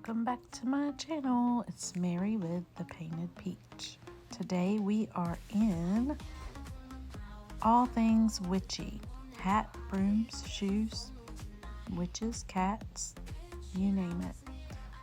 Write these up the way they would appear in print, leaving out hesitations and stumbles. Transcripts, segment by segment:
Welcome back to my channel. It's Mary with the Painted Peach. Today we are in all things witchy. Hat, brooms, shoes, witches, cats, you name it.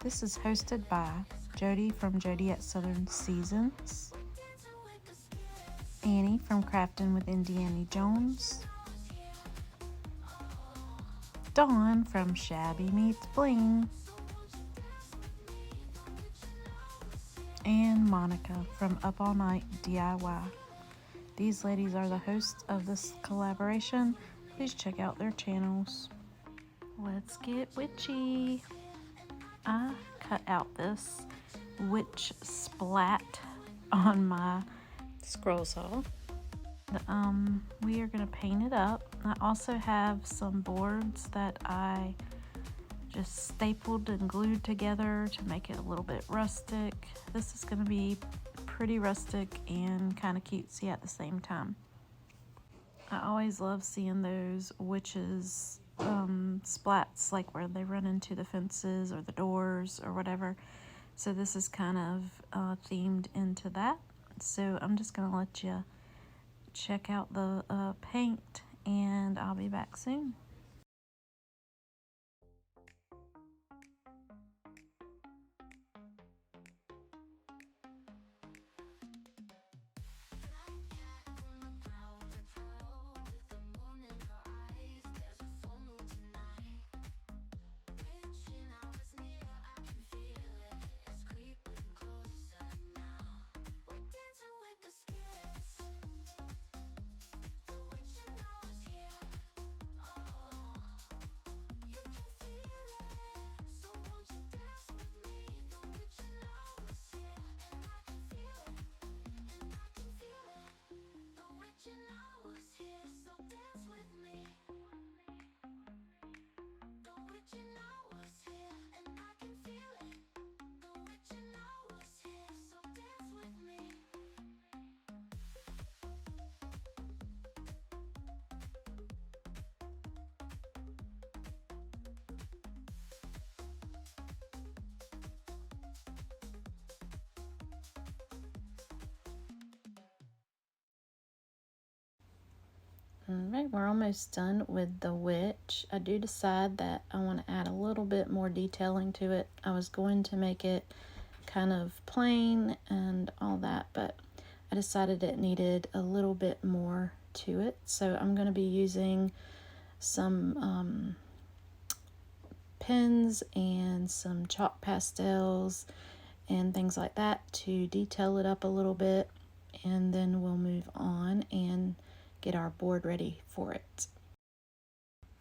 This is hosted by Jody from Jody at Southern Seasons, Annie from Crafting with Indiana Jones, Dawn from Shabby Meets Bling, and Monica from Up All Night DIY. These ladies are the hosts of this collaboration. Please check out their channels. Let's get witchy. I cut out this witch splat on my scroll saw. We are going to paint it up. I also have some boards that I just stapled and glued together to make it a little bit rustic. This is going to be pretty rustic and kind of cutesy at the same time. I always love seeing those witches splats, like where they run into the fences or the doors or whatever. So this is kind of themed into that. So I'm just going to let you check out the paint, and I'll be back soon. Alright, we're almost done with the witch. I do decide that I want to add a little bit more detailing to it. I was going to make it kind of plain and all that, but I decided it needed a little bit more to it. So I'm going to be using some pens and some chalk pastels and things like that to detail it up a little bit, and then we'll move on and get our board ready for it.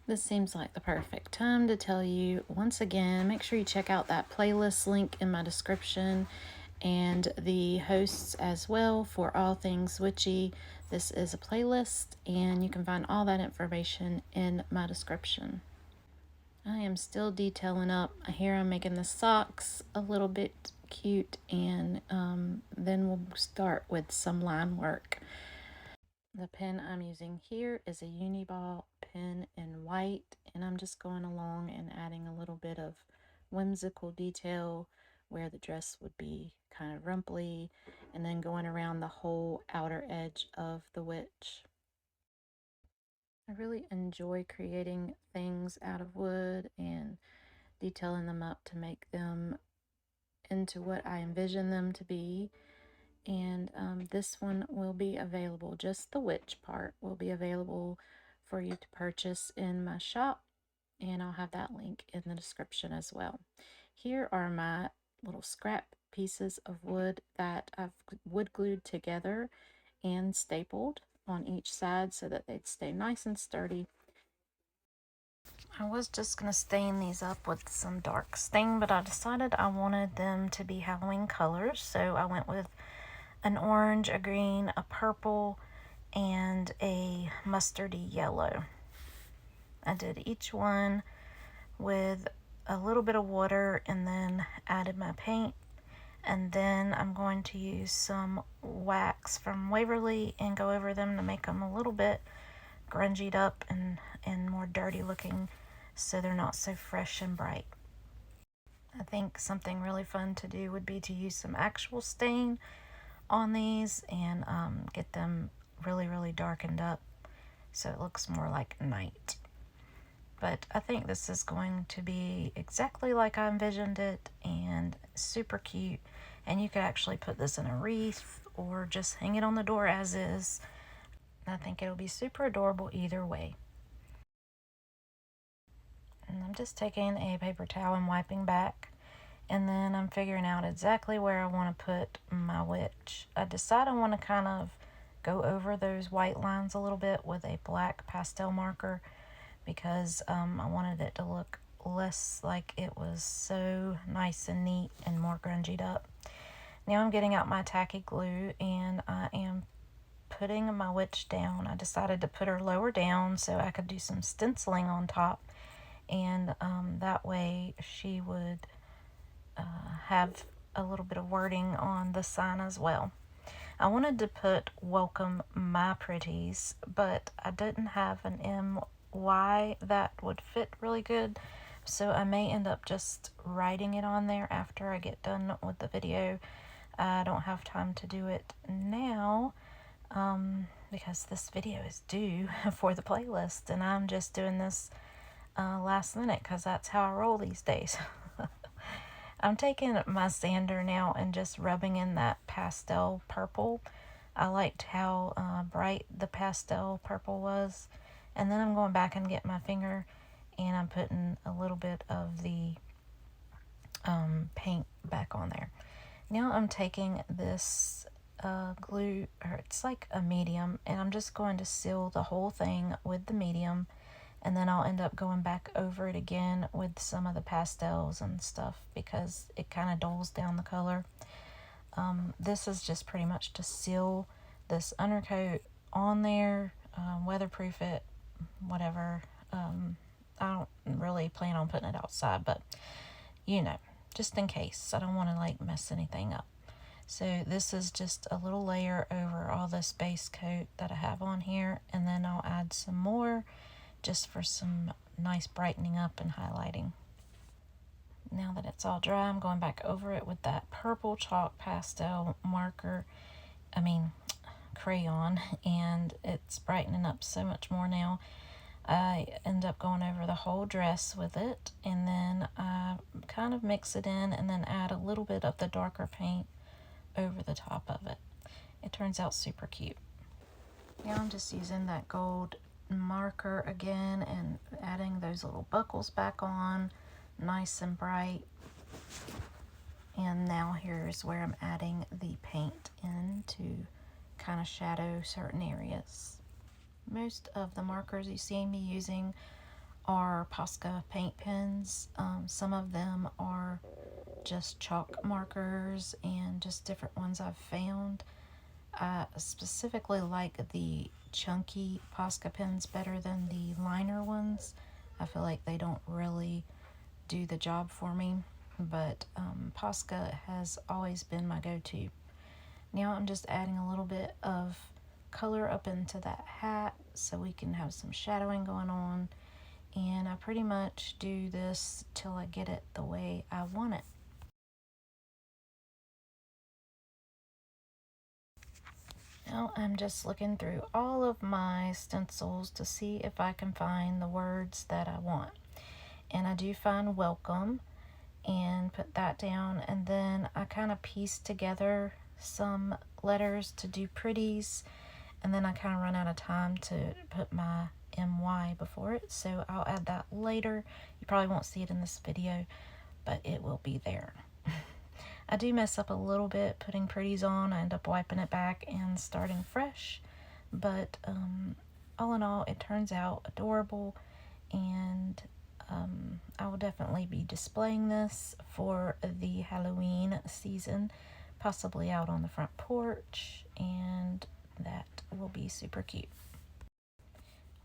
This seems like the perfect time to tell you once again, make sure you check out that playlist link in my description and the hosts as well for all things witchy. This is a playlist and you can find all that information in my description. I am still detailing up. Here I'm making the socks a little bit cute, and then we'll start with some line work. The pen I'm using here is a Uniball pen in white, and I'm just going along and adding a little bit of whimsical detail where the dress would be kind of rumply, and then going around the whole outer edge of the witch. I really enjoy creating things out of wood and detailing them up to make them into what I envision them to be. And this one will be available, just the witch part will be available for you to purchase in my shop, and I'll have that link in the description as well. Here are my little scrap pieces of wood that I've wood glued together and stapled on each side so that they'd stay nice and sturdy. I was just going to stain these up with some dark stain, but I decided I wanted them to be Halloween colors, so I went with an orange, a green, a purple, and a mustardy yellow. I did each one with a little bit of water and then added my paint. And then I'm going to use some wax from Waverly and go over them to make them a little bit grungied up and more dirty looking, so they're not so fresh and bright. I think something really fun to do would be to use some actual stain on these and get them really, really darkened up so it looks more like night. But I think this is going to be exactly like I envisioned it and super cute. And you could actually put this in a wreath or just hang it on the door as is. I think it'll be super adorable either way. And I'm just taking a paper towel and wiping back. And then I'm figuring out exactly where I want to put my witch. I decide I want to kind of go over those white lines a little bit with a black pastel marker because I wanted it to look less like it was so nice and neat and more grungied up. Now I'm getting out my tacky glue and I am putting my witch down. I decided to put her lower down so I could do some stenciling on top, and that way she would have a little bit of wording on the sign as well. I wanted to put welcome my pretties, but I didn't have an MY that would fit really good, so I may end up just writing it on there after I get done with the video. I don't have time to do it now because this video is due for the playlist, and I'm just doing this last minute because that's how I roll these days. I'm taking my sander now and just rubbing in that pastel purple. I liked how bright the pastel purple was. And then I'm going back and get my finger and I'm putting a little bit of the paint back on there. Now I'm taking this glue, or it's like a medium, and I'm just going to seal the whole thing with the medium, and then I'll end up going back over it again with some of the pastels and stuff because it kind of dulls down the color. This is just pretty much to seal this undercoat on there, weatherproof it, whatever. I don't really plan on putting it outside, but you know, just in case. I don't want to like mess anything up. So this is just a little layer over all this base coat that I have on here, and then I'll add some more just for some nice brightening up and highlighting. Now that it's all dry, I'm going back over it with that purple chalk pastel crayon, and it's brightening up so much more now. I end up going over the whole dress with it, and then I kind of mix it in and then add a little bit of the darker paint over the top of it. It turns out super cute. Now I'm just using that gold marker again and adding those little buckles back on, nice and bright. And now here's where I'm adding the paint in to kind of shadow certain areas. Most of the markers you see me using are Posca paint pens. Some of them are just chalk markers and just different ones I've found. I specifically like the chunky Posca pens better than the liner ones. I feel like they don't really do the job for me, but Posca has always been my go-to. Now I'm just adding a little bit of color up into that hat so we can have some shadowing going on, and I pretty much do this till I get it the way I want it. Now I'm just looking through all of my stencils to see if I can find the words that I want, and I do find welcome and put that down, and then I kind of piece together some letters to do pretties, and then I kind of run out of time to put my MY before it, so I'll add that later. You probably won't see it in this video, but it will be there. I do mess up a little bit putting pretties on. I end up wiping it back and starting fresh, but all in all, it turns out adorable, and I will definitely be displaying this for the Halloween season, possibly out on the front porch, and that will be super cute.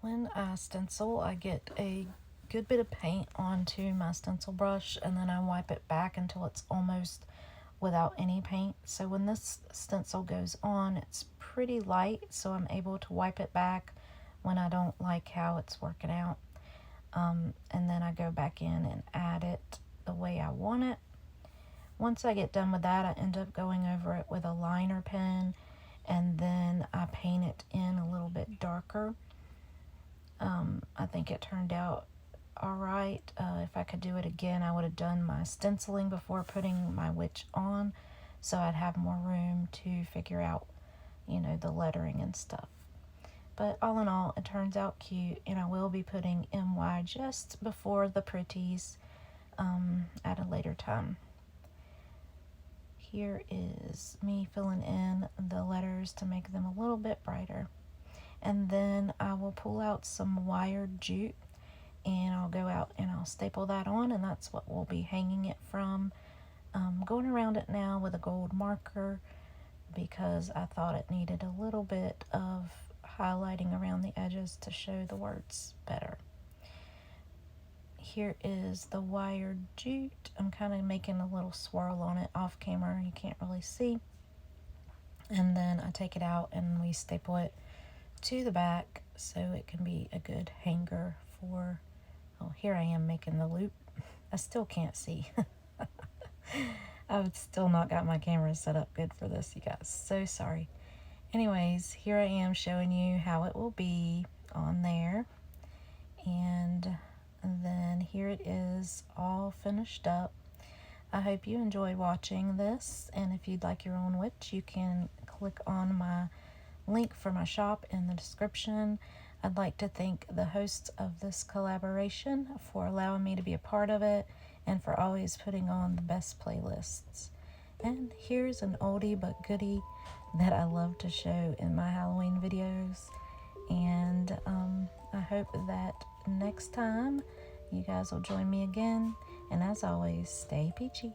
When I stencil, I get a good bit of paint onto my stencil brush, and then I wipe it back until it's almost without any paint. So when this stencil goes on, it's pretty light, so I'm able to wipe it back when I don't like how it's working out. And then I go back in and add it the way I want it, Once I get done with that, I end up going over it with a liner pen, and then I paint it in a little bit darker. I think it turned out alright. If I could do it again, I would have done my stenciling before putting my witch on, so I'd have more room to figure out, the lettering and stuff. But all in all, it turns out cute, and I will be putting MY just before the Pretties at a later time. Here is me filling in the letters to make them a little bit brighter. And then I will pull out some wired jute, and I'll go out and I'll staple that on, and that's what we'll be hanging it from. Going around it now with a gold marker because I thought it needed a little bit of highlighting around the edges to show the words better. Here is the wired jute. I'm kind of making a little swirl on it off camera. You can't really see. And then I take it out and we staple it to the back so it can be a good hanger for, oh, here I am making the loop. I still can't see. I've still not got my camera set up good for this, you guys. So sorry. Anyways, here I am showing you how it will be on there. And then here it is all finished up. I hope you enjoyed watching this, and if you'd like your own witch, you can click on my link for my shop in the description. I'd like to thank the hosts of this collaboration for allowing me to be a part of it and for always putting on the best playlists. And here's an oldie but goodie that I love to show in my Halloween videos. And I hope that next time you guys will join me again. And as always, stay peachy.